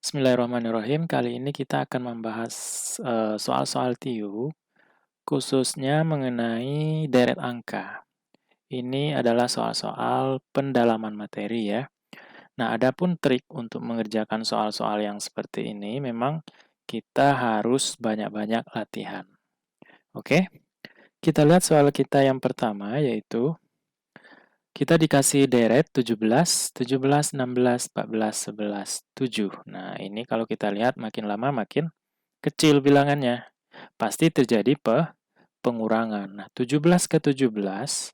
Bismillahirrahmanirrahim. Kali ini kita akan membahas soal-soal TIU, khususnya mengenai deret angka. Ini adalah soal-soal pendalaman materi ya. Nah, adapun trik untuk mengerjakan soal-soal yang seperti ini, memang kita harus banyak-banyak latihan. Oke, kita lihat soal kita yang pertama, yaitu kita dikasih deret 17, 17, 16, 14, 11, 7. Nah, ini kalau kita lihat makin lama makin kecil bilangannya. Pasti terjadi pengurangan. Nah, 17 ke 17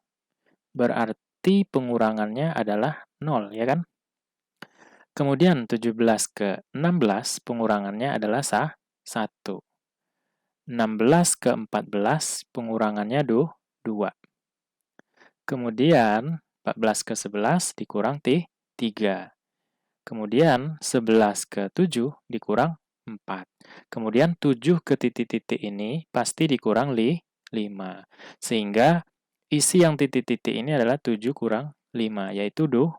berarti pengurangannya adalah 0, ya kan? Kemudian 17 ke 16 pengurangannya adalah 1. 16 ke 14 pengurangannya 2. Kemudian 14 ke 11 dikurang 3. Kemudian 11 ke 7 dikurang 4. Kemudian 7 ke titik-titik ini pasti dikurang 5. Sehingga isi yang titik-titik ini adalah 7 kurang 5, yaitu 2.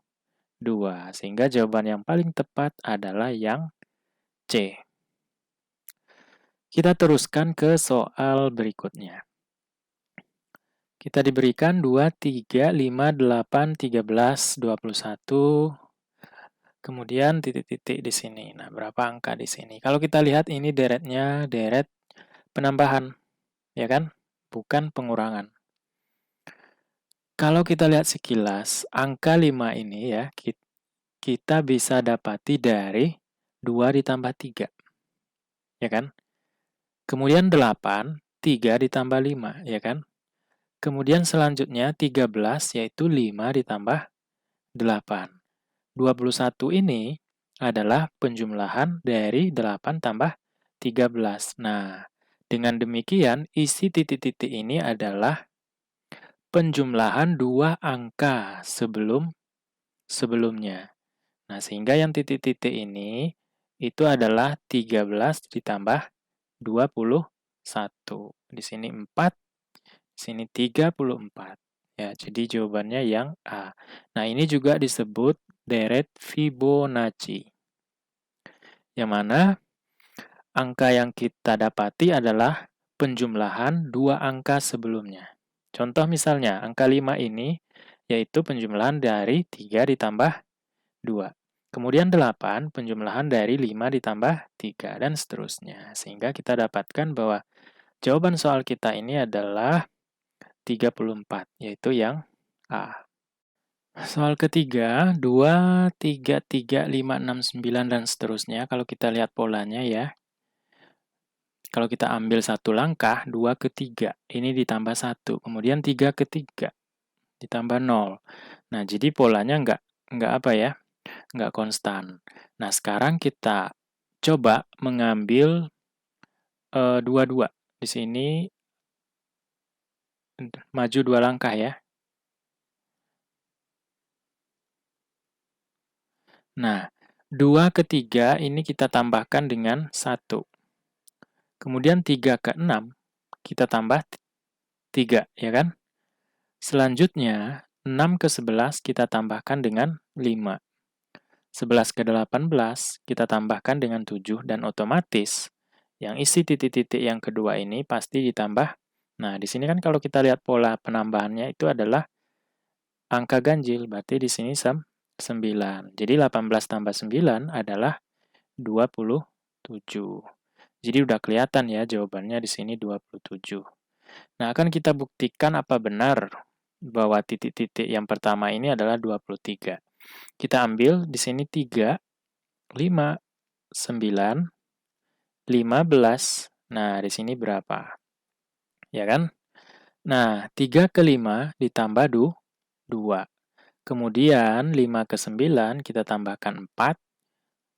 Sehingga jawaban yang paling tepat adalah yang C. Kita teruskan ke soal berikutnya. Kita diberikan 2, 3, 5, 8, 13, 21, kemudian titik-titik di sini. Nah, berapa angka di sini? Kalau kita lihat ini deretnya deret penambahan, ya kan? Bukan pengurangan. Kalau kita lihat sekilas, angka 5 ini ya, kita bisa dapati dari 2 ditambah 3. Ya kan? Kemudian 8, 3 ditambah 5, ya kan? Kemudian selanjutnya 13, yaitu 5 ditambah 8. 21 ini adalah penjumlahan dari 8 tambah 13. Nah, dengan demikian isi titik-titik ini adalah penjumlahan dua angka sebelumnya. Nah, sehingga yang titik-titik ini itu adalah 13 ditambah 21. Di sini 4, di sini 34. Ya, jadi jawabannya yang A. Nah, ini juga disebut deret Fibonacci. Yang mana angka yang kita dapati adalah penjumlahan dua angka sebelumnya. Contoh misalnya, angka 5 ini yaitu penjumlahan dari 3 ditambah 2. Kemudian 8 penjumlahan dari 5 ditambah 3, dan seterusnya. Sehingga kita dapatkan bahwa jawaban soal kita ini adalah 34, yaitu yang A. Soal ketiga, 2, 3, 3, 5, 6, 9, dan seterusnya. Kalau kita lihat polanya ya, kalau kita ambil satu langkah, 2 ke 3, ini ditambah 1. Kemudian 3 ke 3, ditambah 0. Nah, jadi polanya nggak apa ya, nggak konstan. Nah, sekarang kita coba mengambil dua-dua. Di sini maju 2 langkah ya. Nah, 2 ke 3 ini kita tambahkan dengan 1. Kemudian 3 ke 6 kita tambah 3, ya kan? Selanjutnya, 6 ke 11 kita tambahkan dengan 5. 11 ke 18 kita tambahkan dengan 7, dan otomatis yang isi titik-titik yang kedua ini pasti ditambah. Nah, di sini kan kalau kita lihat pola penambahannya itu adalah angka ganjil, berarti di sini 9. Jadi 18 tambah 9 adalah 27. Jadi udah kelihatan ya jawabannya di sini 27. Nah, akan kita buktikan apa benar bahwa titik-titik yang pertama ini adalah 23. Kita ambil di sini 3, 5, 9, 15. Nah, di sini berapa? Ya kan? Nah, 3 ke 5 ditambah 2. Kemudian 5 ke 9 kita tambahkan 4.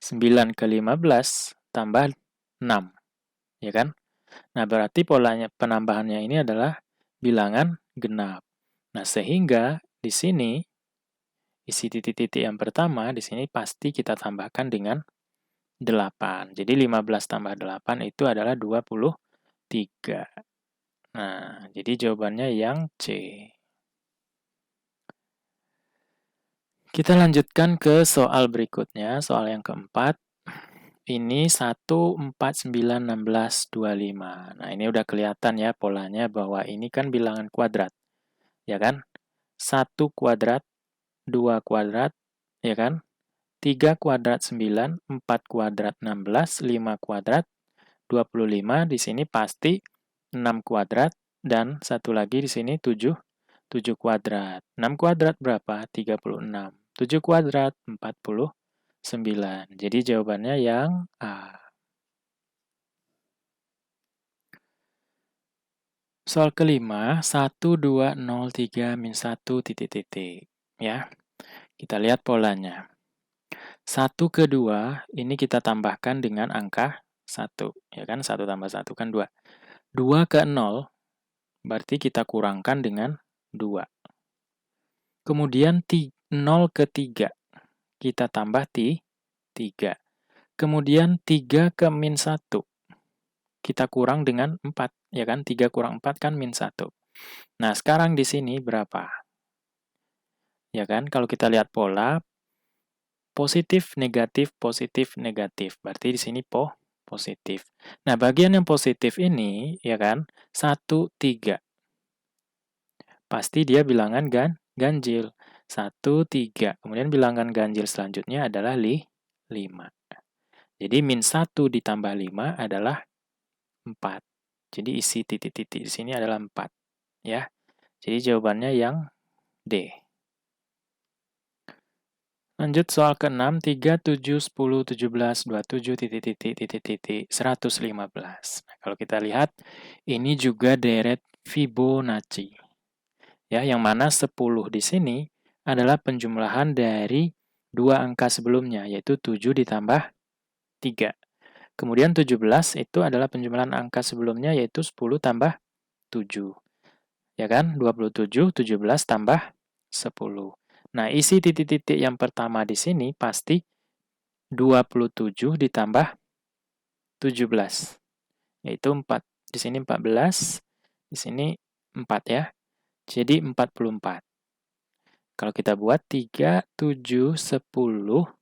9 ke 15 tambah 6. Ya kan? Nah, berarti polanya penambahannya ini adalah bilangan genap. Nah, sehingga di sini isi titik-titik yang pertama di sini pasti kita tambahkan dengan 8. Jadi 15 tambah 8 itu adalah 23. Nah, jadi jawabannya yang C. Kita lanjutkan ke soal berikutnya, soal yang keempat. Ini 1, 4, 9, 16, 25. Nah, ini udah kelihatan ya polanya bahwa ini kan bilangan kuadrat. Ya kan? 1 kuadrat, 2 kuadrat, ya kan? 3 kuadrat 9, 4 kuadrat 16, 5 kuadrat 25. Di sini pasti 6 kuadrat dan satu lagi di sini 7 kuadrat. 6 kuadrat berapa? 36. 7 kuadrat 49. Jadi jawabannya yang A. Soal kelima, 1, 2, 0, 3, min 1, titik, titik. Ya, kita lihat polanya. 1 ke 2, ini kita tambahkan dengan angka 1. Ya kan, 1 tambah 1 kan 2. 2 ke 0, berarti kita kurangkan dengan 2. Kemudian 0 ke 3, kita tambah 3. Kemudian 3 ke min 1, kita kurang dengan 4. Ya kan, 3 kurang 4 kan min 1. Nah, sekarang di sini berapa? Ya kan, kalau kita lihat pola, positif, negatif, positif, negatif. Berarti di sini positif. Nah, bagian yang positif ini, ya kan, 1, 3. Pasti dia bilangan ganjil. 1, 3. Kemudian bilangan ganjil selanjutnya adalah 5. Jadi min 1 ditambah 5 adalah 4. Jadi isi titik-titik di sini adalah 4. Ya. Jadi jawabannya yang D. Lanjut soal ke-6, 3, 7, 10, 17, 27, titik, titik, titik, titik, 115. Nah, kalau kita lihat, ini juga deret Fibonacci. Ya, yang mana 10 di sini adalah penjumlahan dari dua angka sebelumnya, yaitu 7 ditambah 3. Kemudian 17 itu adalah penjumlahan angka sebelumnya, yaitu 10 tambah 7. Ya kan? 27, 17 tambah 10. Nah, isi titik-titik yang pertama di sini pasti 27 ditambah 17, yaitu 4. Di sini 14, di sini 4 ya. Jadi 44. Kalau kita buat 3, 7, 10,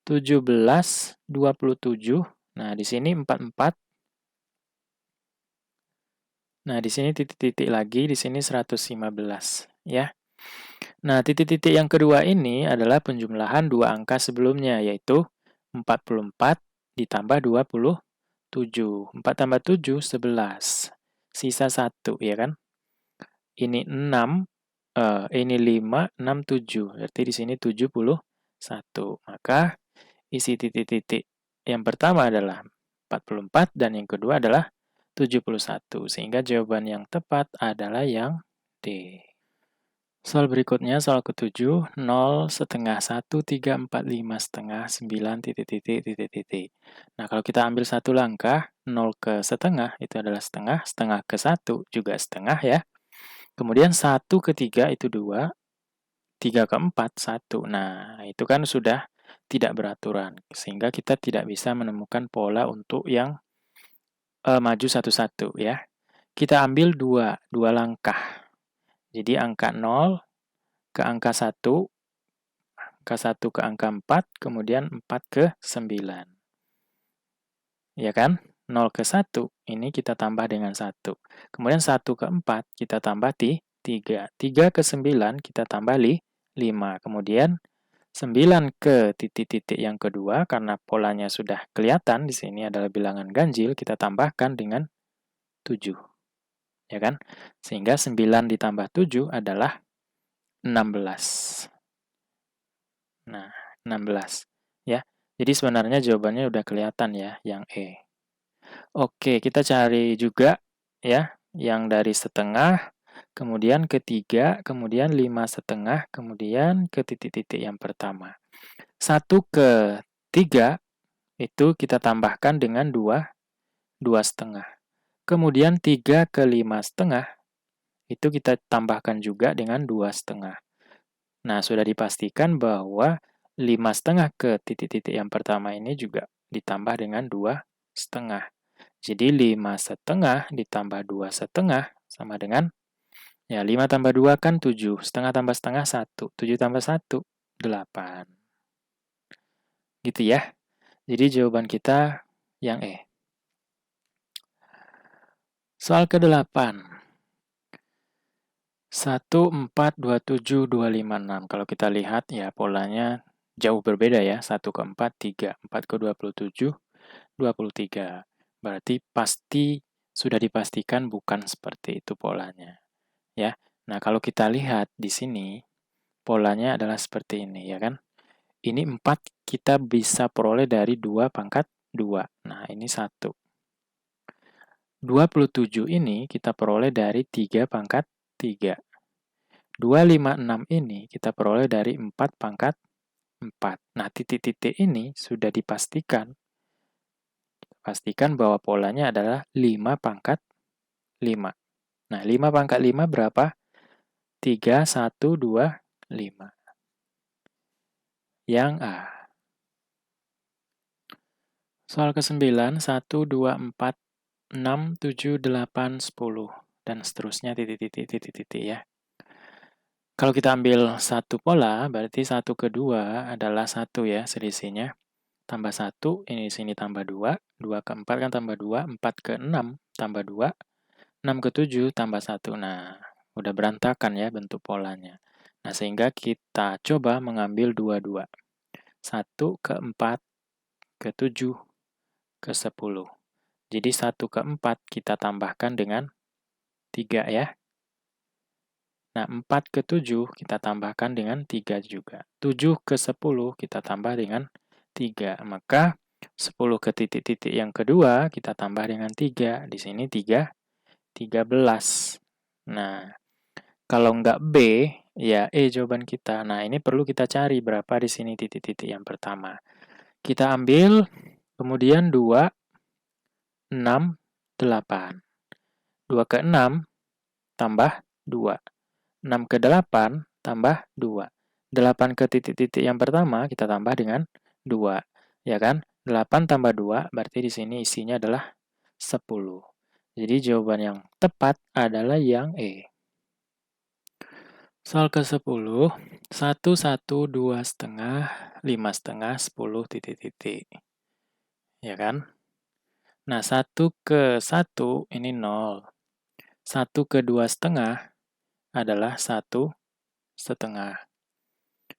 17, 27. Nah, di sini 44. Nah, di sini titik-titik lagi, di sini 115. Ya. Nah, titik-titik yang kedua ini adalah penjumlahan dua angka sebelumnya, yaitu 44 ditambah 27. 4 tambah 7, 11. Sisa 1, ya kan? Ini 6, ini 5, 6, 7. Berarti di sini 71. Maka isi titik-titik yang pertama adalah 44 dan yang kedua adalah 71. Sehingga jawaban yang tepat adalah yang D. Soal berikutnya, soal ke-7, 0, setengah, 1, 3, 4, 5, setengah, 9, titik, titik, titik, titik. Nah, kalau kita ambil satu langkah, 0 ke setengah, itu adalah setengah, setengah ke 1 juga setengah ya. Kemudian 1 ke 3 itu 2, 3 ke 4, 1. Nah, itu kan sudah tidak beraturan, sehingga kita tidak bisa menemukan pola untuk yang maju satu-satu ya. Kita ambil dua langkah. Jadi angka 0 ke angka 1, angka 1 ke angka 4, kemudian 4 ke 9. Ya kan? 0 ke 1, ini kita tambah dengan 1. Kemudian 1 ke 4, kita tambah 3. 3 ke 9, kita tambah 5. Kemudian 9 ke titik-titik yang kedua, karena polanya sudah kelihatan, di sini adalah bilangan ganjil, kita tambahkan dengan 7. Ya kan? Sehingga 9 ditambah 7 adalah 16. Nah, 16. Ya. Jadi sebenarnya jawabannya udah kelihatan ya, yang E. Oke, kita cari juga ya, yang dari setengah, kemudian ketiga, kemudian 5,5, kemudian ke titik-titik yang pertama. 1 ke 3 itu kita tambahkan dengan 2,5. Kemudian 3 ke 5,5 itu kita tambahkan juga dengan 2,5. Nah, sudah dipastikan bahwa 5,5 ke titik-titik yang pertama ini juga ditambah dengan 2,5. Jadi 5,5 ditambah 2,5 sama dengan, ya 5 tambah 2 kan 7, setengah tambah setengah 1, 7 tambah 1, 8. Gitu ya. Jadi jawaban kita yang E. Soal ke-8. 1, 4, 2, 7, 2, 5, 6. Kalau kita lihat ya polanya jauh berbeda ya. 1 ke 4, 3. 4 ke 27, 23. Berarti pasti sudah dipastikan bukan seperti itu polanya. Ya. Nah, kalau kita lihat di sini, polanya adalah seperti ini, ya kan? Ini 4 kita bisa peroleh dari 2 pangkat 2. Nah, ini 1. 27 ini kita peroleh dari 3 pangkat 3. 256 ini kita peroleh dari 4 pangkat 4. Nah, titik-titik ini sudah dipastikan. Pastikan bahwa polanya adalah 5 pangkat 5. Nah, 5 pangkat 5 berapa? 3, 1, 2, 5. Yang A. Soal ke-9, 1, 2, 4, 6, 7, 8, 10. Dan seterusnya titik-titik ya. Kalau kita ambil satu pola, berarti 1 ke 2 adalah 1 ya selisihnya. Tambah 1, ini sini tambah 2. 2 ke 4 kan tambah 2. 4 ke 6 tambah 2. 6 ke 7 tambah 1. Nah, udah berantakan ya bentuk polanya. Nah, sehingga kita coba mengambil dua-dua. 1 ke 4 ke 7 ke 10. Jadi 1 ke 4 kita tambahkan dengan 3 ya. Nah, 4 ke 7 kita tambahkan dengan 3 juga. 7 ke 10 kita tambah dengan 3. Maka 10 ke titik-titik yang kedua kita tambah dengan 3. Di sini 3, 13. Nah, kalau enggak B, ya E jawaban kita. Nah, ini perlu kita cari berapa di sini titik-titik yang pertama. Kita ambil, kemudian 2, 6, 8. 2 ke 6 tambah 2. 6 ke 8 tambah 2. 8 ke titik-titik yang pertama kita tambah dengan 2. Ya kan? 8 tambah 2 berarti di sini isinya adalah 10. Jadi jawaban yang tepat adalah yang E. Soal ke-10, 1, 1, 2 setengah, 5 setengah, 10 titik-titik. Ya kan? Nah, 1 ke 1 ini 0. 1 ke 2 setengah adalah 1 setengah.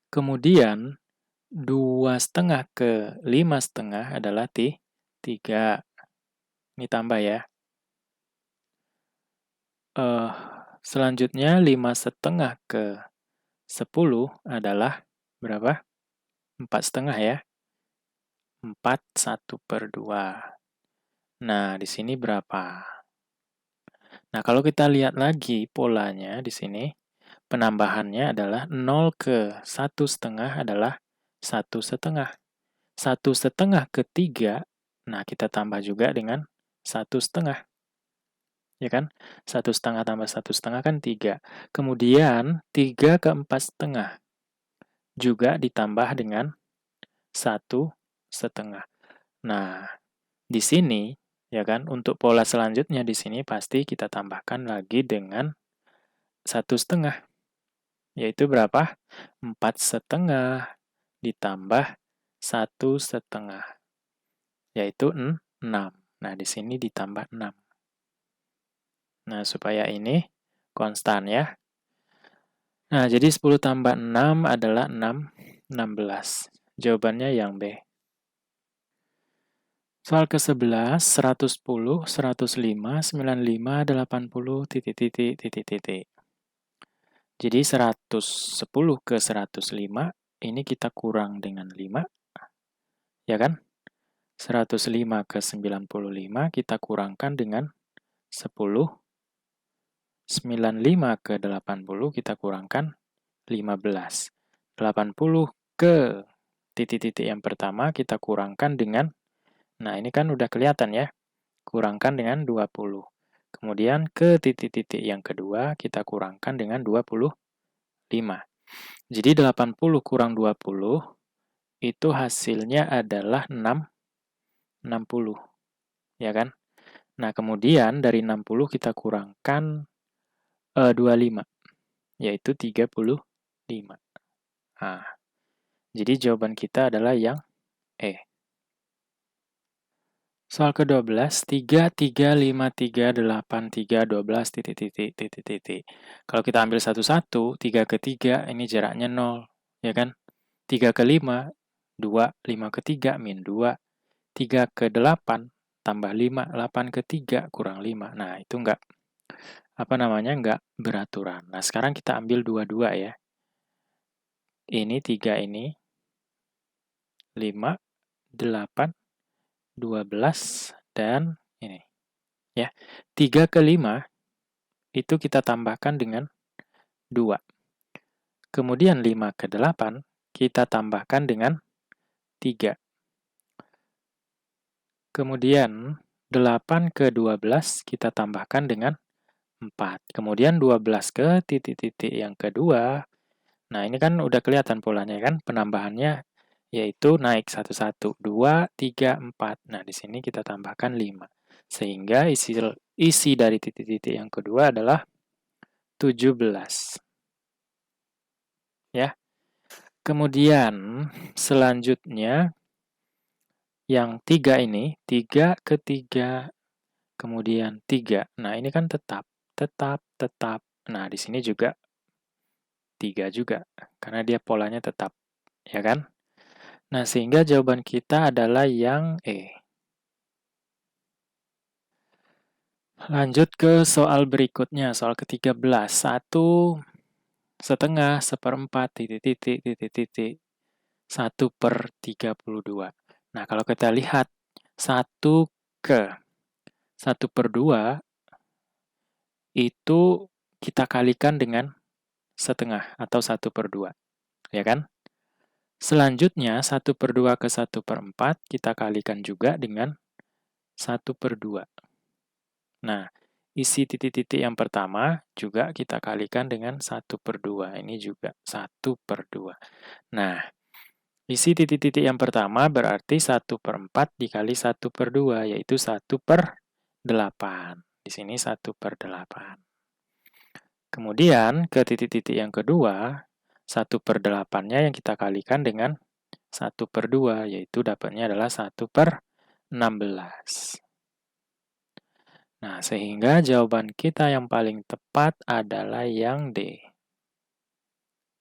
Kemudian, 2 setengah ke 5 setengah adalah 3. Ini tambah ya. Selanjutnya, 5 setengah ke 10 adalah berapa? 4 setengah ya. 4, 1 per 2. Nah, di sini berapa? Nah, kalau kita lihat lagi polanya di sini, penambahannya adalah 0 ke 1 setengah adalah 1 setengah. 1 setengah ke 3, nah kita tambah juga dengan 1 setengah. Ya kan? 1 setengah tambah 1 setengah kan 3. Kemudian 3 ke 4 setengah juga ditambah dengan 1 setengah. Nah, di sini, ya kan, untuk pola selanjutnya di sini pasti kita tambahkan lagi dengan 1 setengah. Yaitu berapa? 4 setengah ditambah 1 setengah. Yaitu 6. Nah, di sini ditambah 6. Nah, supaya ini konstan ya. Nah, jadi 10 tambah 6 adalah 6, 16. Jawabannya yang B. Soal ke-11, 110, 105, 95, 80, titik-titik, titik-titik. Jadi 110 ke 105, ini kita kurang dengan 5, ya kan? 105 ke 95 kita kurangkan dengan 10. 95 ke 80 kita kurangkan 15. 80 ke titik-titik yang pertama kita kurangkan dengan, nah ini kan udah kelihatan ya, kurangkan dengan 20. Kemudian ke titik-titik yang kedua kita kurangkan dengan 25. Jadi 80 kurang 20 itu hasilnya adalah 60. Ya kan? Nah, kemudian dari 60 kita kurangkan 25, yaitu 35. Nah, jadi jawaban kita adalah yang E. Soal ke-12, 3, 3, 5, 3, 8, 3, 12, titik, titik, titik, titik. Kalau kita ambil satu-satu, 3 ke 3, ini jaraknya 0, ya kan? 3 ke 5, 2, 5 ke 3, min 2, 3 ke 8, tambah 5, 8 ke 3, kurang 5. Nah, itu enggak beraturan. Nah, sekarang kita ambil dua-dua ya. Ini 3 ini, 5, 8, 12, dan ini. Ya, 3 ke 5 itu kita tambahkan dengan 2. Kemudian 5 ke 8 kita tambahkan dengan 3. Kemudian 8 ke 12 kita tambahkan dengan 4. Kemudian 12 ke titik-titik yang kedua. Nah, ini kan udah kelihatan polanya kan, penambahannya yaitu naik satu-satu, 2, 3, 4. Nah, di sini kita tambahkan 5. Sehingga isi dari titik-titik yang kedua adalah 17. Ya. Kemudian selanjutnya yang 3 ini, 3 ke 3, kemudian 3. Nah, ini kan tetap, tetap, tetap. Nah, di sini juga 3 juga, karena dia polanya tetap, ya kan? Nah, sehingga jawaban kita adalah yang E. Lanjut ke soal berikutnya, soal ke-13. 1 setengah, seperempat, titik, titik, titik, titik. 1 per 32. Nah, kalau kita lihat 1 ke 1 per 2 itu kita kalikan dengan setengah atau 1 per 2. Ya kan? Selanjutnya 1 per 2 ke 1 per 4 kita kalikan juga dengan 1 per 2. Nah, isi titik-titik yang pertama juga kita kalikan dengan 1 per 2. Ini juga 1 per 2. Nah, isi titik-titik yang pertama berarti 1 per 4 dikali 1 per 2, yaitu 1 per 8. Di sini 1 per 8. Kemudian ke titik-titik yang kedua, 1 per 8-nya yang kita kalikan dengan 1 per 2, yaitu dapatnya adalah 1 per 16. Nah, sehingga jawaban kita yang paling tepat adalah yang D.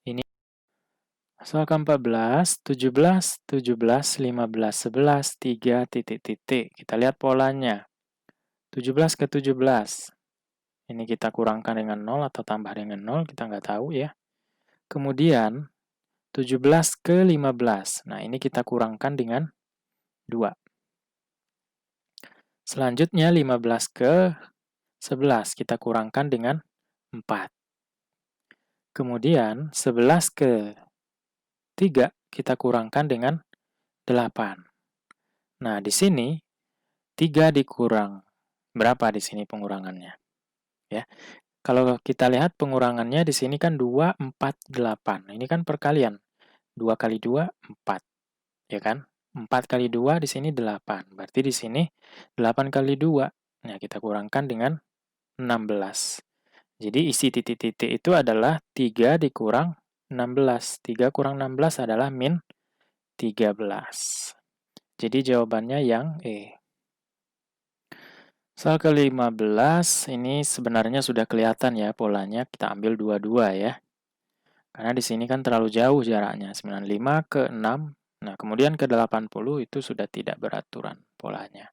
Ini soal ke-14, 17, 17, 15, 11, 3, titik, titik. Kita lihat polanya. 17 ke 17. Ini kita kurangkan dengan 0 atau tambah dengan 0, kita nggak tahu ya. Kemudian 17 ke 15. Nah, ini kita kurangkan dengan 2. Selanjutnya 15 ke 11. Kita kurangkan dengan 4. Kemudian 11 ke 3 kita kurangkan dengan 8. Nah, di sini 3 dikurang. Berapa di sini pengurangannya? Ya. Kalau kita lihat pengurangannya di sini kan 2, 4, 8. Ini kan perkalian. 2 kali 2, 4. Ya kan? 4 kali 2 di sini 8. Berarti di sini 8 kali 2. Nah, kita kurangkan dengan 16. Jadi isi titik-titik itu adalah 3 dikurang 16. 3 kurang 16 adalah min 13. Jadi jawabannya yang E. Soal ke-15, ini sebenarnya sudah kelihatan ya polanya. Kita ambil dua-dua ya. Karena di sini kan terlalu jauh jaraknya, 95 ke 6. Nah, kemudian ke 80 itu sudah tidak beraturan polanya.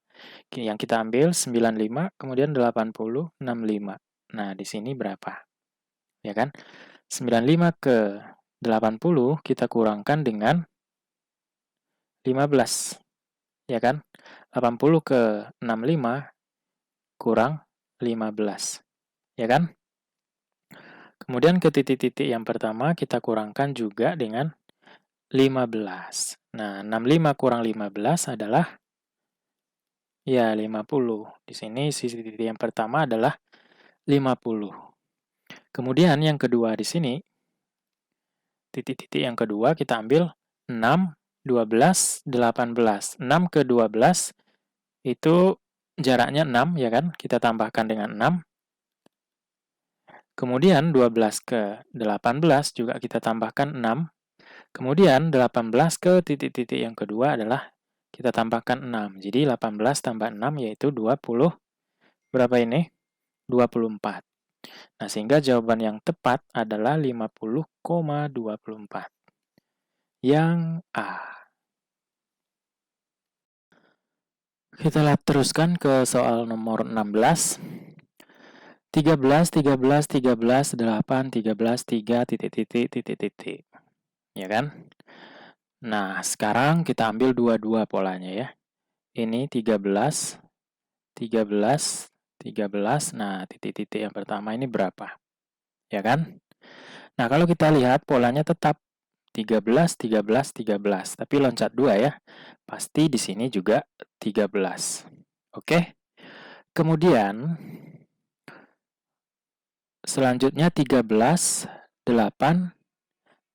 Yang kita ambil 95, kemudian 80, 65. Nah, di sini berapa? Ya kan? 95 ke 80 kita kurangkan dengan 15. Ya kan? 80 ke 65 kurang 15. Ya kan? Kemudian ke titik-titik yang pertama kita kurangkan juga dengan 15. Nah, 65 kurang 15 adalah ya 50. Di sini sisi titik yang pertama adalah 50. Kemudian yang kedua di sini, titik-titik yang kedua kita ambil 6, 12, 18. 6 ke 12 itu jaraknya 6 ya kan? Kita tambahkan dengan 6. Kemudian 12 ke 18 juga kita tambahkan 6. Kemudian 18 ke titik-titik yang kedua adalah kita tambahkan 6. Jadi 18 tambah 6 yaitu 20, berapa ini? 24. Nah, sehingga jawaban yang tepat adalah 50,24. Yang A. Kita lihat teruskan ke soal nomor 16. 13, 13, 13, 8, 13, 3, titik, titik, titik, titik. Ya kan? Nah, sekarang kita ambil dua-dua polanya ya. Ini 13, 13, 13. Nah, titik-titik yang pertama ini berapa? Ya kan? Nah, kalau kita lihat polanya tetap 13, 13, 13. Tapi loncat 2 ya. Pasti di sini juga 13. Oke? Kemudian, selanjutnya 13, 8,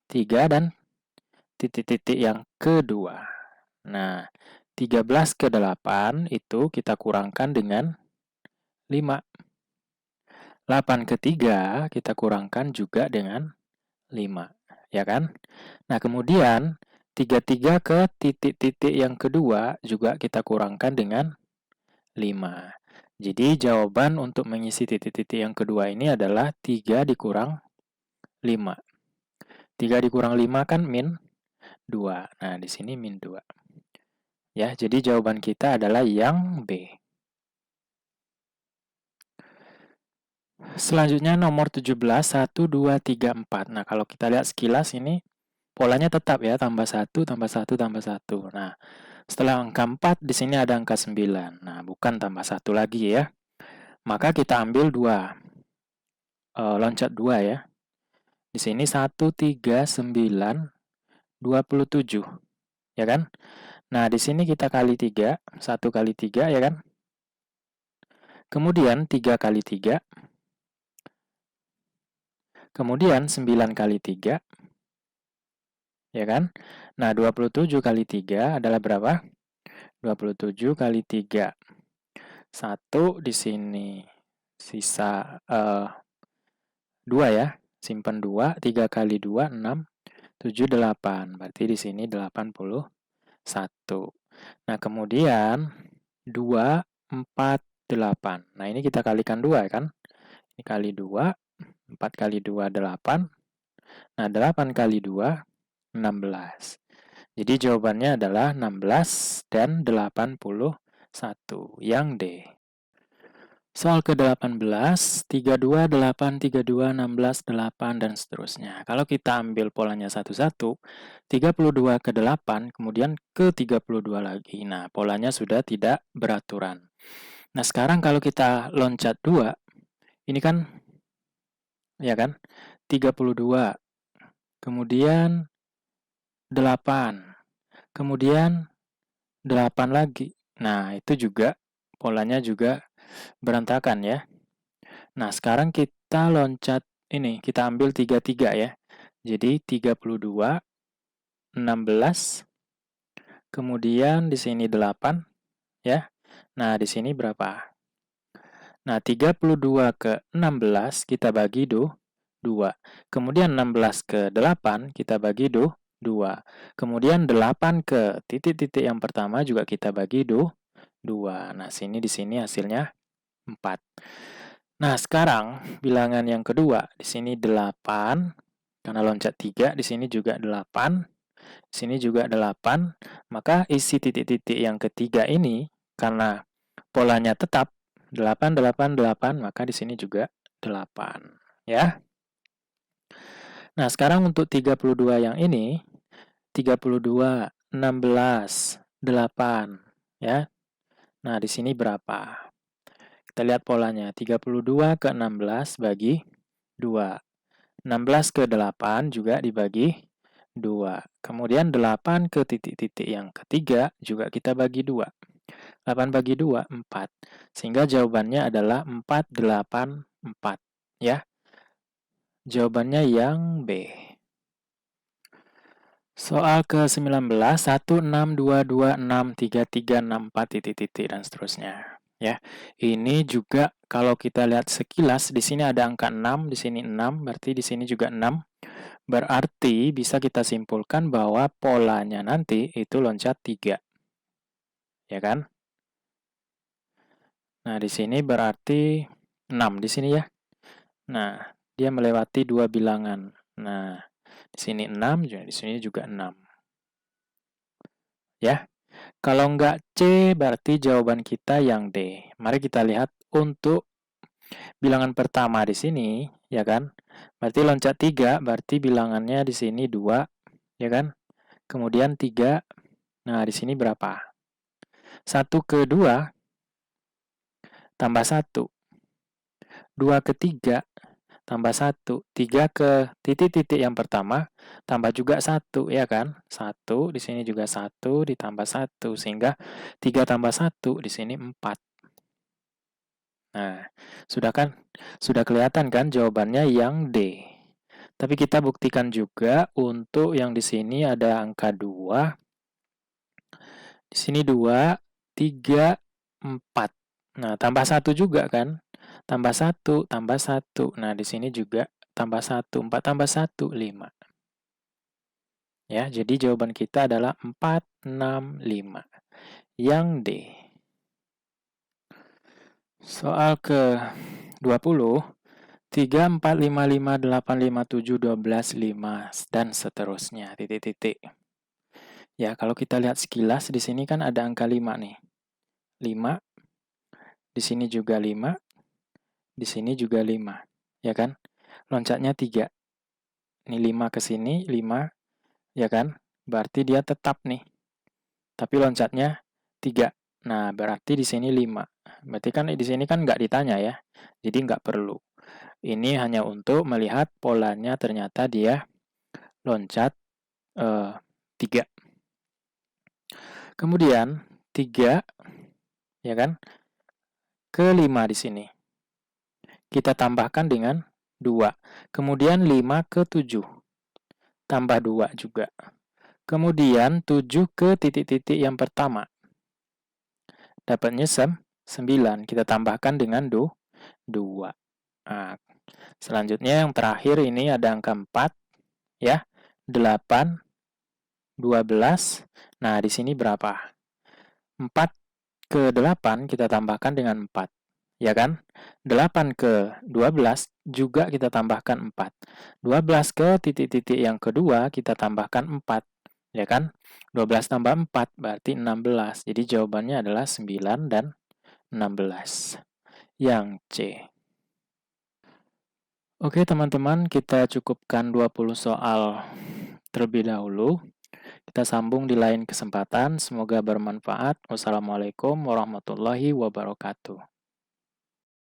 3, dan titik-titik yang kedua. Nah, 13 ke 8 itu kita kurangkan dengan 5. 8 ke 3 kita kurangkan juga dengan 5. Ya kan? Nah, kemudian 33 ke titik-titik yang kedua juga kita kurangkan dengan 5. Jadi jawaban untuk mengisi titik-titik yang kedua ini adalah 3 dikurang 5. 3 dikurang 5 kan min 2. Nah, di sini min 2. Ya, jadi jawaban kita adalah yang B. Selanjutnya nomor 17, 1, 2, 3, 4. Nah, kalau kita lihat sekilas ini polanya tetap ya, tambah 1, tambah 1, tambah 1. Nah, setelah angka 4, di sini ada angka 9. Nah, bukan tambah 1 lagi ya. Maka kita ambil 2. Loncat 2 ya. Di sini 1, 3, 9, 27. Ya kan? Nah, di sini kita kali 3. 1 kali 3 ya kan? Kemudian 3 kali 3. Kemudian 9 kali 3. Ya kan? Nah, 27 kali 3 adalah berapa? 27 kali 3. 1 di sini. Sisa 2 ya. Simpan 2. 3 kali 2, 6. 7, 8. Berarti di sini 81. Nah, kemudian 2, 4, 8. Nah, ini kita kalikan 2 kan? Ini kali 2. 4 kali 2, 8. Nah, 8 kali 2, 16. Jadi jawabannya adalah 16 dan 81. Yang D. Soal ke-18, 32, 8, 32, 16, 8, dan seterusnya. Kalau kita ambil polanya satu-satu, 32 ke 8, kemudian ke 32 lagi. Nah, polanya sudah tidak beraturan. Nah, sekarang kalau kita loncat 2, ini kan, ya kan, 32, kemudian 8, kemudian 8 lagi. Nah, itu juga polanya juga berantakan ya. Nah, sekarang kita loncat ini, kita ambil 33 ya. Jadi 32, 16, kemudian di sini 8 ya. Nah, di sini berapa? Nah, 32 ke 16 kita bagi 2. Kemudian 16 ke 8 kita bagi 2. Kemudian 8 ke titik-titik yang pertama juga kita bagi 2. Nah, di sini hasilnya 4. Nah, sekarang bilangan yang kedua, di sini 8, karena loncat 3, di sini juga 8, di sini juga 8, maka isi titik-titik yang ketiga ini, karena polanya tetap 8, 8, 8, maka di sini juga 8. Ya. Nah, sekarang untuk 32 yang ini, 32, 16, 8. Ya. Nah, di sini berapa? Kita lihat polanya, 32 ke 16 bagi 2. 16 ke 8 juga dibagi 2. Kemudian 8 ke titik-titik yang ketiga juga kita bagi 2. 8 bagi 2, 4. Sehingga jawabannya adalah 4, 8, 4. Ya, jawabannya yang B. Soal ke-19, 1, 6, 2, 2, 6, 3, 3, 6, 4, titik-titik, dan seterusnya. Ya, ini juga kalau kita lihat sekilas, di sini ada angka 6, di sini 6, berarti di sini juga 6. Berarti bisa kita simpulkan bahwa polanya nanti itu loncat 3. ya kan? Nah, di sini berarti 6 di sini ya. Nah, dia melewati 2 bilangan. Nah, di sini 6, di sini juga 6. Ya, kalau nggak C, berarti jawaban kita yang D. Mari kita lihat untuk bilangan pertama di sini, ya kan? Berarti loncat 3, berarti bilangannya di sini 2, ya kan? Kemudian 3, nah di sini berapa? 1 ke 2 tambah 1. 2 ke 3 tambah 1. 3 ke titik-titik yang pertama tambah juga 1, ya kan? 1, di sini juga 1 ditambah 1, sehingga 3 tambah 1 di sini 4. Nah, sudah kan? Sudah kelihatan kan jawabannya yang D. Tapi kita buktikan juga untuk yang di sini ada angka 2. Di sini 2, 3, 4. Nah, tambah 1 juga kan? Tambah 1, tambah 1. Nah, di sini juga tambah 1. 4 tambah 1, 5. Ya, jadi jawaban kita adalah 4, 6, 5. Yang D. Soal ke-20. 3, 4, 5, 5, 8, 5, 7, 12, 5, dan seterusnya. Titik-titik. Ya, kalau kita lihat sekilas, di sini kan ada angka 5 nih. 5, di sini juga 5, di sini juga 5. Ya kan? Loncatnya 3. Ini 5 ke sini, 5, ya kan? Berarti dia tetap nih. Tapi loncatnya 3. Nah, berarti di sini 5. Berarti kan di sini kan nggak ditanya ya. Jadi nggak perlu. Ini hanya untuk melihat polanya ternyata dia loncat 3. Kemudian 3, ya kan? Ke 5 di sini. Kita tambahkan dengan 2. Kemudian 5 ke 7. Tambah 2 juga. Kemudian 7 ke titik-titik yang pertama. Dapatnya 9. Kita tambahkan dengan 2. Nah, selanjutnya yang terakhir ini ada angka 4. Ya, 8, 12. Nah, di sini berapa? 4 ke 8 kita tambahkan dengan 4. Ya kan? 8 ke 12 juga kita tambahkan 4. 12 ke titik-titik yang kedua kita tambahkan 4. Ya kan? 12 tambah 4 berarti 16. Jadi jawabannya adalah 9 dan 16. Yang C. Oke teman-teman, kita cukupkan 20 soal terlebih dahulu. Kita sambung di lain kesempatan. Semoga bermanfaat. Wassalamualaikum warahmatullahi wabarakatuh.